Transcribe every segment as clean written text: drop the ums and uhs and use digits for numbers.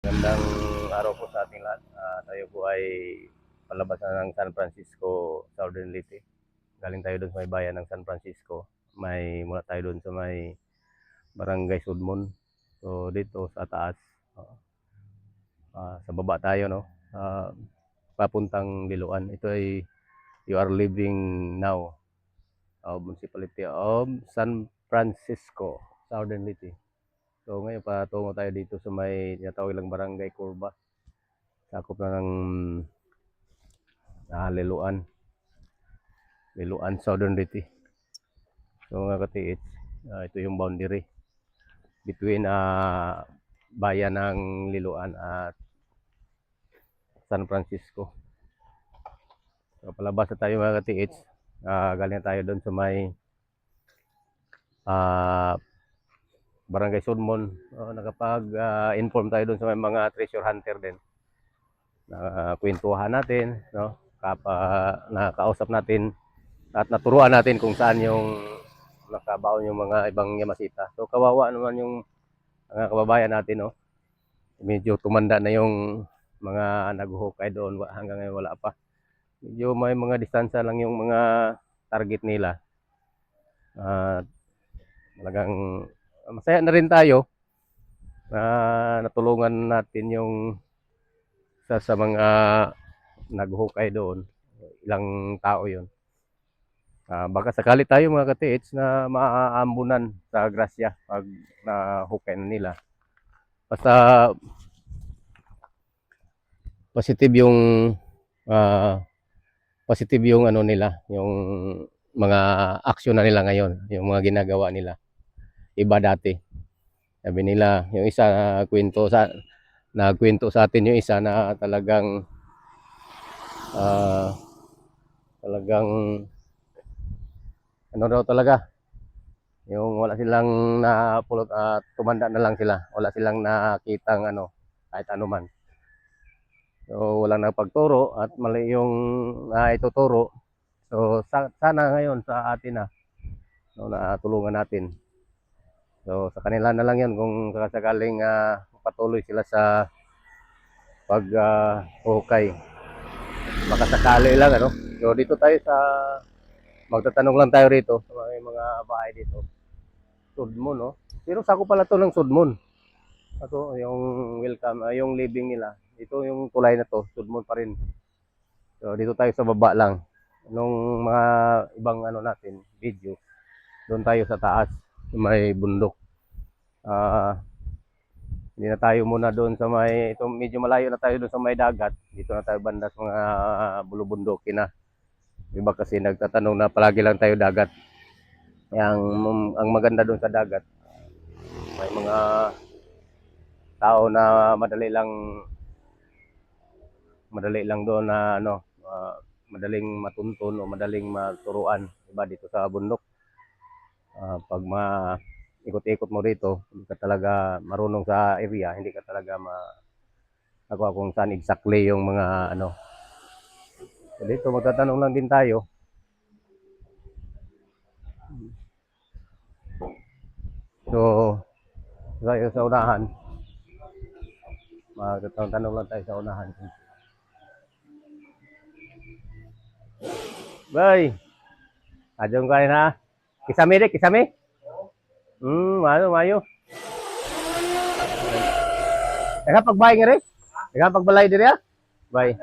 Magandang araw po sa ating lahat. Tayo po ay palabas na ng San Francisco, Southern Leyte. Galing tayo doon sa may bayan ng San Francisco. Mula tayo doon sa may Barangay Sudmon. So dito sa taas, sa baba tayo, no? Papuntang Liloan. Ito ay you are living now Municipality of San Francisco, Southern Leyte. So ngayon patungo tayo dito sa may tinatawag lang Barangay Curva. Sakop na ng Liloan, Southern Leyte. So mga katiits, ito yung boundary between bayan ng Liloan at San Francisco. So palabas na tayo mga katiits, galing tayo doon sa may Barangay Sudmon. Nakapag-inform tayo doon sa may mga treasure hunter din. Kwentuhan natin, no? Nakausap natin at naturuan natin kung saan yung nakabaon yung mga ibang Yamasita. So kawawa naman yung mga kababayan natin, no? Medyo tumanda na yung mga naghuhukay doon, hanggang ngayon wala pa. Medyo may mga distansya lang yung mga target nila. Talagang masaya na rin tayo na natulungan natin yung sa mga naghuhukay doon. Ilang tao yun. Baka sakali tayo mga katiits na maaambunan sa grasya pag nahukay na nila. Basta positive yung ano nila, yung mga aksyon na nila ngayon, yung mga ginagawa nila. Iba dati. Sabi nila, yung isa nagkwento sa atin yung isa na talagang ano daw talaga, yung wala silang napulot at tumanda na lang sila. Wala silang nakitang kahit anuman. So walang nagpagturo at mali yung ituturo. So sana ngayon sa atin na tulungan natin. So sa kanila na lang yan kung sakasakaling patuloy sila sa paghukay. Baka sakali lang So dito tayo magtatanong lang tayo rito sa mga bahay dito. Sudmon, no? Pero sako pala to ng Sudmon. Ito yung welcome, yung living nila. Ito yung tulay na to, Sudmon pa rin. So dito tayo sa baba lang. Nung mga ibang natin, video, doon tayo sa taas, may bundok. Hindi na tayo muna doon sa medyo malayo na tayo doon sa may dagat. Dito na tayo banda sa mga bulubundukin na. Iba kasi nagtatanong na palagi lang tayo dagat. Ang maganda doon sa dagat, may mga tao na madali lang doon na madaling matuntun o madaling maturuan. Iba dito sa bundok. Pag ikot-ikot mo rito, hindi ka talaga marunong sa area, hindi ka talaga kung saan exactly yung mga So dito magtatanong lang din tayo. So tayo sa unahan. Magtatanong lang tayo sa unahan. Bay, adong kain ha. Kisame dek, kisame. Mayo. Teka pagbay nga rin. Teka pagbalay diri ha. Bay.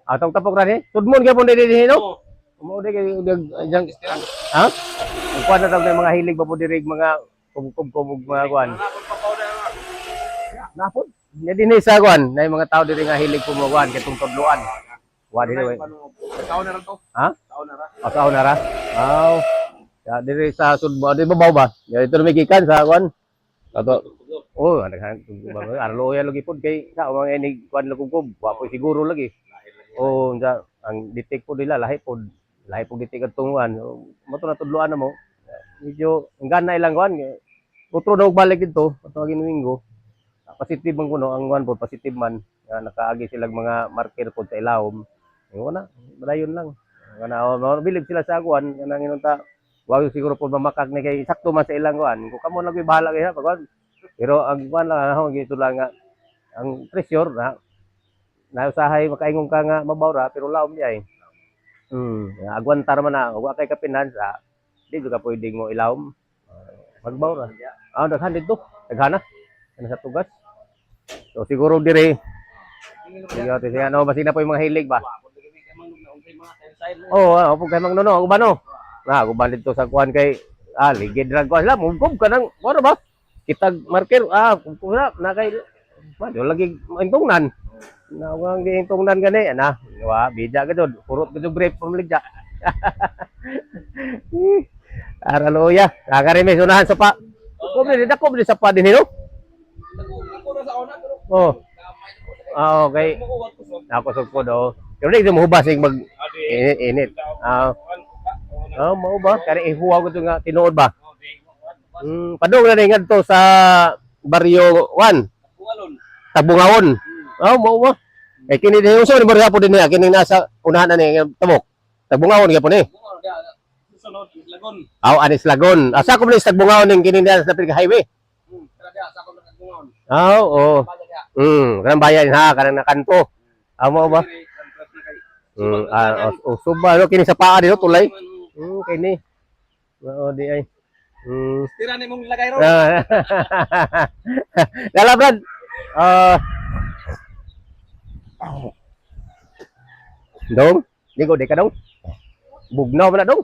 Atong tapok ra ni. Tudmon gyapon diri no. Mo di kay jang ha? Kuan na tawag mga hilig ba po diri mga kubog mga kuan. Napod. Nya dinhi sa kuan, nay mga tao diri nga hilig pumukuan kay tudluan. Wa diri. Taon na ra to. Ha? Taon na ra. Taon na ra. Aw. Ya diri sa Sudmo, di babaw ba? Ya ito may gikan sa kuan. Ato. Oh, arlo ya lagi pod kay sa mga ini kuan lugub. Wa po siguro lagi. Oh, ang detect po nila lahi pod detect at tunguan. Mo to natudloan na mo. Medyo ganay lang kuan. Utro daw balik dito, patawagin Minggo. Positive man kuno ang kuan po, positive man. Nakaagi sila mga marker pod sa ilawom. Wala, malayon lang. Mabilib sila sa kuan, kanang inunta. Wag siguro po mamakak ni kay sakto man sa ilang kuan. Kung kamo lang bahala kay ha pagkuan. Pero ang kuan lang gito lang nga ang pressure na usahay makaingon ka nga mabawra pero laom niya eh. Agwantar man na wa kay kapinansa, di ka pwedeng mo ilawom. Magbawra. Daghan dito. Daghana. Ano sa tugas. So siguro dire. Sige, siya no basi na po yung mga hilig ba. Pug kay mangnono, uban no. Uban dito sa kuan kay ligid ra ko sila, mungkob ka nang ano ba? Kitag marker, na kay lagi intungnan. Nawang giintungnan gani ana. Bija gud, purot gud brief pamligya. Araloya, kagari sunahan sa pa. Dako di sa pa din no. Okay. Ako sugpo do. Pero di mo hubas mag init. Mao ba? Kani ihuwa ko nga tinuod ba? Padung na ngadto sa Barrio 1. Tabungawon. Mao ba? Kini di uso ni barya po din niya kini nasa unahan na ni tabok. Tabungawon gyapon ni. Sunod Lagon. Anis Lagon. Asa ko ni Tagbungawon ning kini sa highway. Sa ko Lagon. Oo. Kanang bayan ha, kanang nakanto. Amo ba? Suba no kini sa paa dito tulay. Kini. Di ay. Tira ni mong lagay ro. Dala Brad. Dong, di ka dong. Bugnaw man na dong.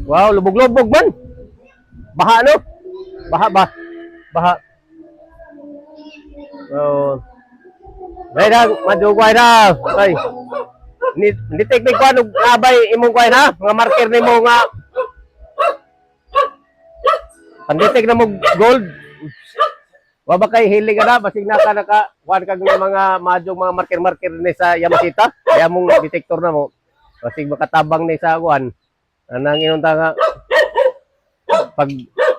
Wow, lubog-lubog man. Baha no? Baha. Dahil madugway na. Ay. Ni technique ko ano abay imong kuan ha? Mga marker nimo nga. Panditek na mo gold. Wa ba kay hilig na basig naka kuan kag mga madyong mga marker ni sa Yamashita. Kaya mong detector na mo. Basig makatabang ni sa kuan. Anang inunta nga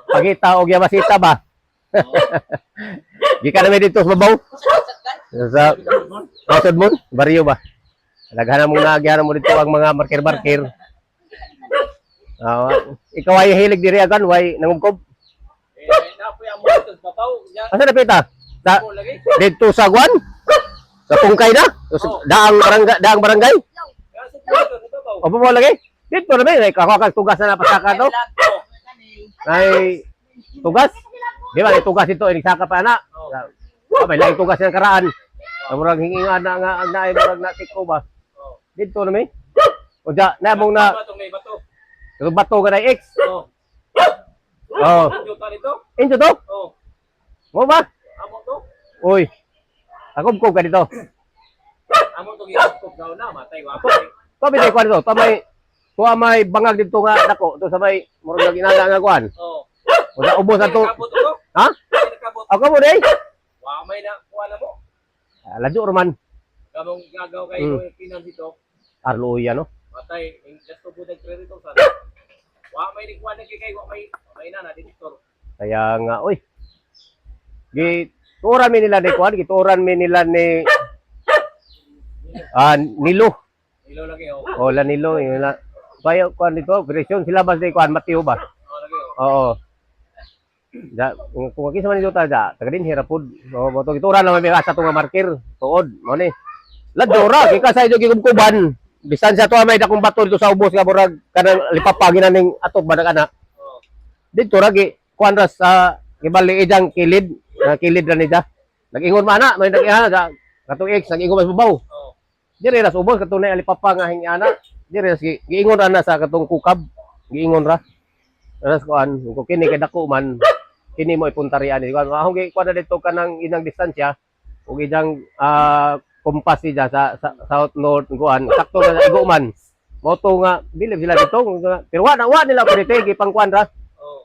pagita og Yamashita ba. Gikan na dito sa babaw. Sa Pasod mo, Barrio ba? Naghanap mo na agyaran mo dito ang mga marker. Ikaw ay hilig diri agan way nangumkob. Napoy ang mo sa babaw. Asa na pita? Dito sa Guan? Sa Pungkay na? Daang barangay? Opo mo lagi? Dito na ba? Kakakag tugas na napasaka to? Ay tugas? Di ba? Tugas ito. Inisaka pa na. May lagi tugas ng karaan. Murag hinginga na nga ang naay murag nasiko ba? Dito na may. O da na mong na bato ka na X. Injo to? Mo ba? Amo to? Uy. Ako ka dito. Amo to gikop daw na matay wa. Sabi ko dito, may bangag dito nga dako, to sa may murag ginala nga kuan. O da ubos ato. Ha? Ako mo dai. Wa may na kuan mo. Ladyo Roman. Kamong gagaw kay pinan dito. Arloya no. Matay, just to put the credit on sana. Wa may ni kuan kay wa may na detector. Kaya nga, oy. Gituran mi nila ni kuan, gituran mi nila ni Nilo. Nilo lagi La Nilo, yun na. Kaya kuan dito, operasyon sila ba si kuan Mateo ba? Oo. Kung kisa man dito taga din hirapod. Boto gituran lang may asa tong marker, tuod, mo ni. Ladora, kika sa ido gigumkuban. Distansya to may dakong bato dito sa ubos nga murag kanang lipapagin ning atok ba kana. Dito ragi kuan ras sa gibali ijang kilid ra ni da. Nag-ingon man na, may nag-ihana da. Katong X nag-ingon mas babaw. Dire ras ubos katunay alipapa nga hingiana. Dire ras giingon ra na sa katong kukab. Giingon ra. Ras kuan kung kini kay dako man kini mo ipuntarian ni kuan. Ahong gi kuan dito kanang inang distansya ug ijang kompas siya sa south north kuan sakto na sa iguman moto nga dili sila dito pero wa nila pwede gipang kuan ra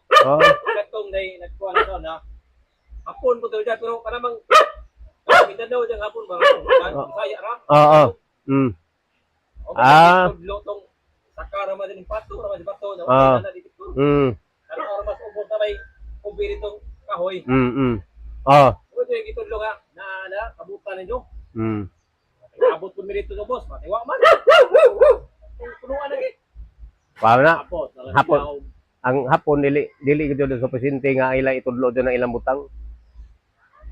katong day nagkuan to na hapon po daw pero kanamang Mindanao jang hapon ba saya ra lutong sakara man din pato ra man bato na dito ano oras mas ubos na may kumpiri tong kahoy pwede gitudlo nga na kabutan ninyo abot ko mirito sa boss, matiwa man. Pa na Hapon. Hapon. ang hapon dili gid sa presidente nga ila itudlo do ng ilang butang.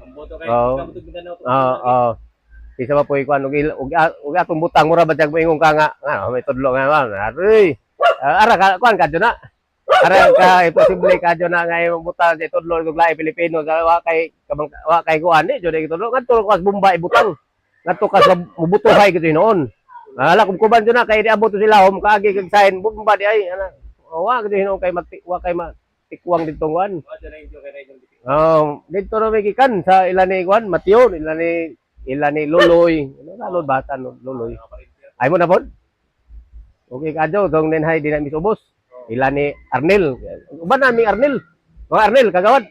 Ang boto kay Oo. Kabutog Mindanao. Oo. Isa pa po ikuan ug atong butang mura ba jag moingon ka nga may tudlo nga man. Aroy. Ara ka kuan kadto na. Ara ka imposible kadto na nga imong butang di tudlo ug lahi Pilipino wa kay kuan ni jud tudlo ngadto ka sa Bombay butang. Ngadto ka sa mubutuhay gid noon. Ala kung kuban jud na kay di abot sila hom kaagi kag sign bomba di ay ana. Wa gid hinuon kay wa kay matikwang dito kuan. Dito na may gikan sa ilan ni kuan Mateo ilan ni Loloy. Ano na lod bata no Loloy. Ay mo na pod. Okay kadto tong nenhay di na misubos. Ilan ni Arnel. Uban na mi Arnel. Mga Arnel kagawad.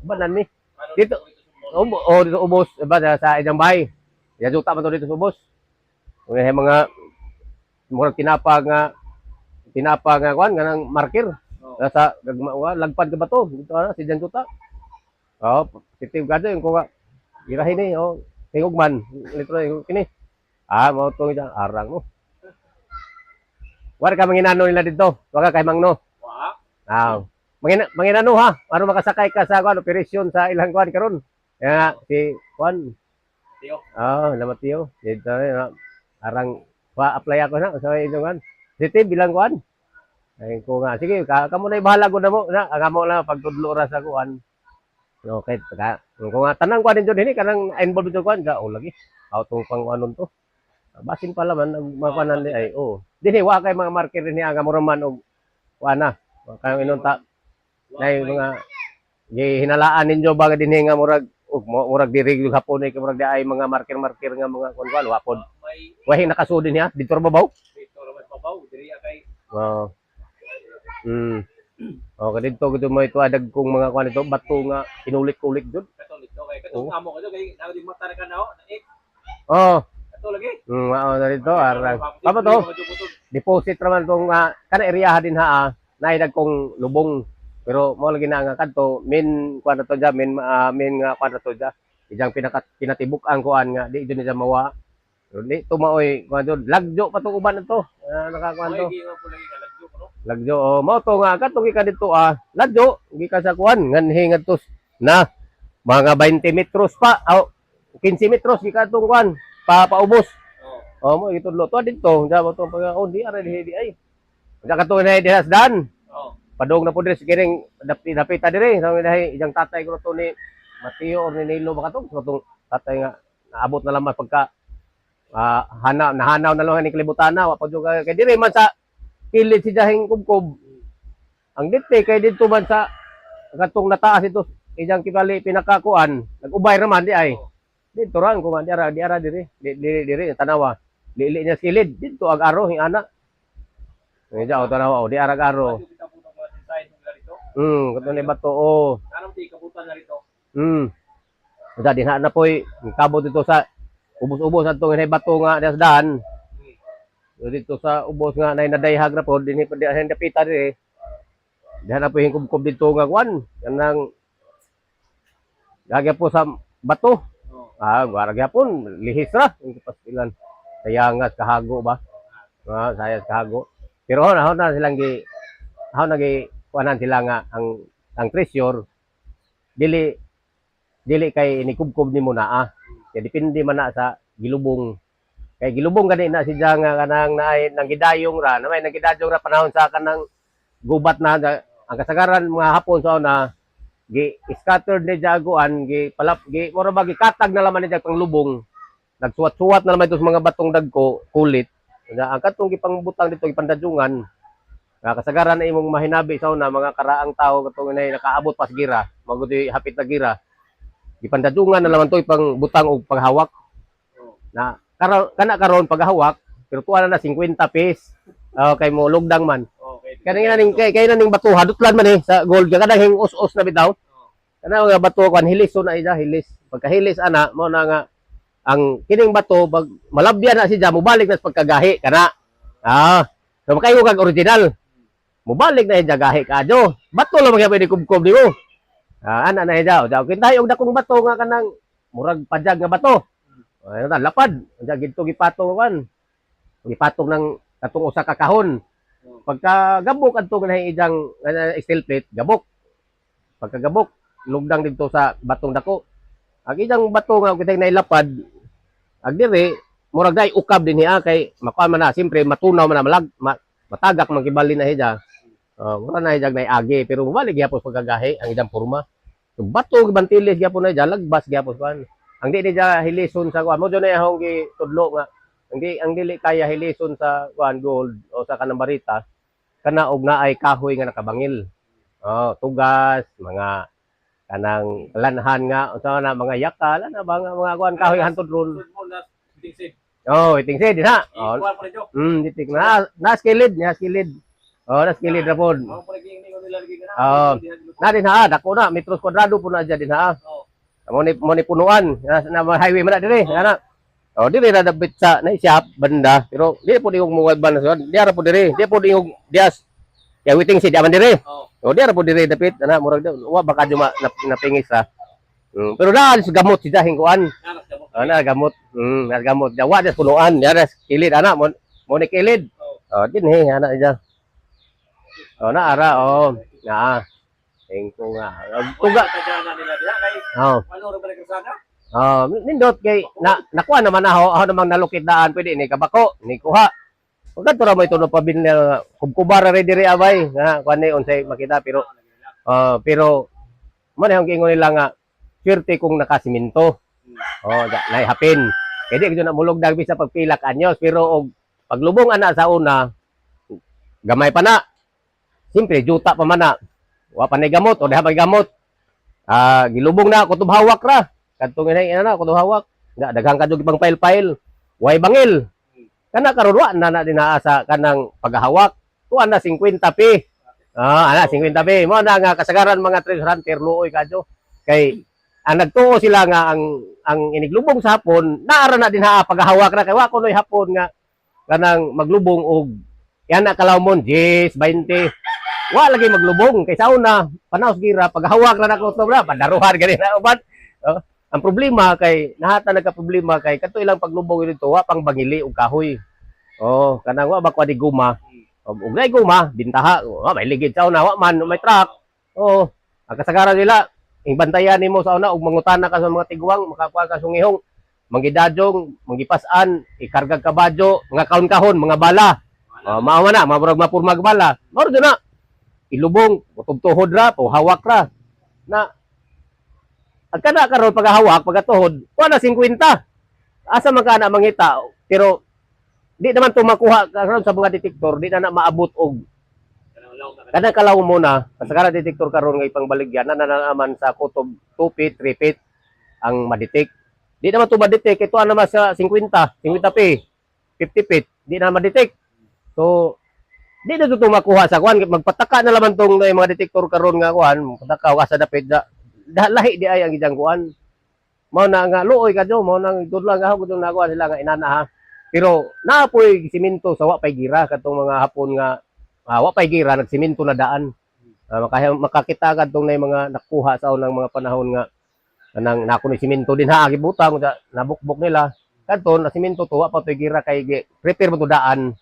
Uban na mi. Dito dito ubos ba sa ilang bahay. Ya juta man to dito sa ubos. Mga murag tinapag nga kuan ganang marker. Sa lagpad ka ba to? Dito si Jan Juta. Positive ka yung kuha. Irahin ni, tingog man. Litro kini. Mo to ita arang mo. War ka manginano nila dito. Wag ka kay Mangno. Manginano ha. Para makasakay ka sa kuan operasyon sa ilang kuan karon. Kaya si kuan. Tio. Lamat Tio. Dito arang pa-apply ako na sa inyong positive bilang kuan. Ay ko nga sige kamo na bahala gud mo na kamo lang pagtudlo ra sa kuan. Okay, ko nga tanang kuan din dinhi kanang involved sa kuan ga lagi. Tong pang anon to. Basin pala man ang mapanan ni ay dinhi wa kay mga marker dinhi ang mo man og kuan na. Kay inunta nay mga hinalaan ninyo baga dinhi nga murag diri hapon ay murag ay mga marker nga mga kuan wapod. Wahi nakasudin niya dito ra babaw. Dito ra babaw diri kay Kadito gito mo ito adag kong mga kuan ito bato nga inulik-ulik jud. Kato kay amo ko kay nagdi mata ka na Kato lagi. Dito arang. Papa to. Deposit ra man tong kana area din ha naay kong lubong. Pero mo lagi na nga kadto min kuan to ja min nga kuan to ja. Ijang pinatibuk ang kuan nga di jud niya mawa. Pero di tumaoy kuan jud lagjo pa to uban to. Nakakuan to. Lagjo mo to nga kadto gikan dito lagjo gikan sa kuan nganhi ngadto na mga 20 metros pa 15 metros gikan tong kuan paubos. Mo itudlo to dito jamo to pag di ara di ay. Unya kadto na dihasdan. Padung na po diri kiring dapita diri sa dai ijang tatay ko to ni Mateo or ni Nilo baka to tatay nga naabot na lang pagka nahanaw na lang ni Kilibutana wa pa jud kay diri man sa pilit si Jahing Kubkob. Ang dite kay dito man sa katong nataas ito ijang kibali pinakakuan nag-ubay raman di ay. Dito ra ko man di ara diri tanawa. Lili niya silid dito ag aro hing ana. Medyo tanawa di ara aro. Kato ni bato Anong di kabutan na rito? Sa dinha na poy kabot dito sa ubos-ubos adto nga bato nga dasdan. Dito sa ubos nga nay nadayhag ra pod dinhi pa di dapita diri. Diha na po hingkob dito nga kuan kanang lagya po sa bato. Waragya pon lihis ra pastilan. Sayangas kahago ba? Sayas kahago. Pero na silang kuanan sila nga ang treasure dili kay inikubkob nimo na kaya depende man na sa gilubong kay gilubong gani na si nga kanang naay nang gidayong ra na may nagidayong ra panahon sa kanang gubat na ang kasagaran mga hapon sa una gi scattered ni jagoan gi mura ba gikatag na laman ni pang lubong nagsuwat-suwat na naman ito sa mga batong dagko kulit ang katong gipangbutang dito gipandadungan kasagaran na imong mahinabi sa una mga karaang tao katong inay nakaabot pa sa gira magudi hapit na gira gipandadungan na naman to ipang butang og paghawak na karon paghawak pero tuwa na 50 piece kay mo lugdang man kanina ning kay ning bato hadutlan man sa gold kadang hing us-us na bitaw kana nga bato kan hilis so na ida hilis pagkahilis ana mo na nga ang kining bato pag malabyan na siya mobalik na sa pagkagahi kana so makayo kag original mubalik na siya gahi kadyo bato lang magyapon ni kubkob nimo ana na siya daw kintahay og dakong bato nga kanang murag pajag nga bato lapad unsa gidto gipatong kan gipatong ng katong usa ka kahon Pagka gabok adto kanay ijang steel plate, gabok. Pagka gabok, lugdang dito sa batong dako. Ang ijang bato nga kitay nailapad, ag dire murag day ukab din niya kay makuan man na siyempre matunaw man na matagak man kibali na hiya. Mura na hiya nay agi pero mabalik gyapon pagkagahi ang ijang porma. So, bato bantilis gyapon na hiya, lagbas gyapon kuan. Ang di niya hilison sa kuan mo na akong gitudlo nga ang dili kaya hilison sa kuan gold o sa kanang barita kana og naay kahoy nga nakabangil. Tugas, mga kanang lanhan nga unsa na mga yakal na mga kuan kahoy hantod ron. Iting sid ha. Ditik na skilid, na skilid. Na skilid ra pod. Na din ha, dako na metros kwadrado po na din ha. Mo ni punuan na highway man na dire ana. Dire ra dabit sa na shop banda pero di po yung mobile ban na di ra po dire. Di po yung dias. Ya waiting sid aman dire. Di ra po dire dapit ana murag wa baka di napingis ha. Pero dahil sa gamot si dahing kuan. Na gamot. Na gamot. Dawa des punuan, ya kilid ana mo ni kilid. Din he ana ija. Na ara na. Engko nga. Tuga. Nindot kay nakuha naman ako namang nalukit daan pwede ni kabako ni kuha. Ug kadto ra mo ito no pabinil kubkubara re diri abay nga kuan ni unsay makita pero mo na ang ingon nila nga swerte kung nakasiminto. Nay hapin. Kaya di na mulog dagbi sa pagpilak anyos pero og paglubong ana sa una gamay pa na. Siyempre juta pa man na. Wa pa nay gamot o diha pa gamot. Gilubong na kutob hawak ra. Kadtong inay na kutob hawak. Daghang kadto pang file-file. Way bangil. Kana karon wa na dinaasa kanang paghahawak. Tuwa na 50 pi. Ana 50 pi. Mo na nga kasagaran mga treasure hunter luoy kadto. Kay ang nagtuo sila nga ang iniglubong sa hapon, naara na din ha paghahawak na kay wa kunoy hapon nga kanang maglubong og yan na kalawmon 10, 20. Wa lagi maglubong kay sauna panaos gira paghahawak na nako to bra padaruhan gani na uban. Ang problema kay nahata nagka problema kay kadto ilang paglubong dito wa pang bangili og kahoy. Kanang wa ba kwa di guma. Og nay guma bintaha may ligid sauna wa man may truck. Ang kasagaran nila bantayan nimo sa una og mangutana ka sa mga tiguang makakuha ka sungihong mangidadyong mangipasan ikargag kabadyo mga kahon-kahon mga bala. Mao na murag mapurmag bala. Mao na ilubong utog-tuhod ra po hawak ra na ang kada karon paghahawak pagatuhod wala 50 asa man kana mangita pero di naman to makuha karon sa mga detektor di na maabot og kada kalaw mo na kasagaran detektor karon nga ipangbaligyan na nanaman sa kutob 2 feet 3 feet ang madetect di naman to madetect ito naman sa 50 pi 50 feet di na madetect so di na ito makuha sa kuan magpataka na laman tong mga detektor karon nga kuan pataka wa sa dapit lahi di ay ang ijang kuan mao na nga luoy kadto mao nang tudlo nga hugod na kuan sila nga inana ha pero naapoy simento sa wa pay gira kadtong mga hapon nga wa pay gira nagsimento na daan makakita kadtong na mga nakuha sa unang mga panahon nga nang nako ni simento din ha gibutang nabukbok nila kadto na simento to wa pa pay gira kay prepare mo to daan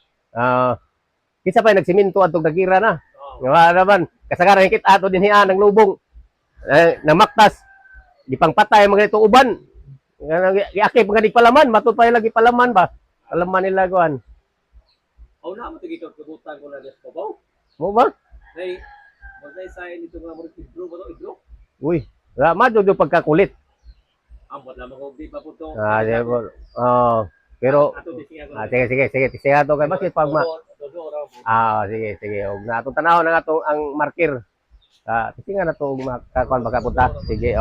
kisa pa nagsimento adtong nagira na. Nga naman, kasagaran hikit ato din hiya ng lubong. Namaktas. Di pang patay mga ito uban. Iakip nga di palaman, matod pa lagi palaman ba? Palaman nila kuan. Na mo tigikaw kabutan ko na des babaw. Mo ba? Nay, magay say nito nga mo idro ba to idro? Uy, madyo do pagkakulit. Ambot lamang ko di pa po to. Pero sige ato kay bakit pag sige og na atong tanaw na ato ang marker. Sige nga na to makakuan baka punta. Sige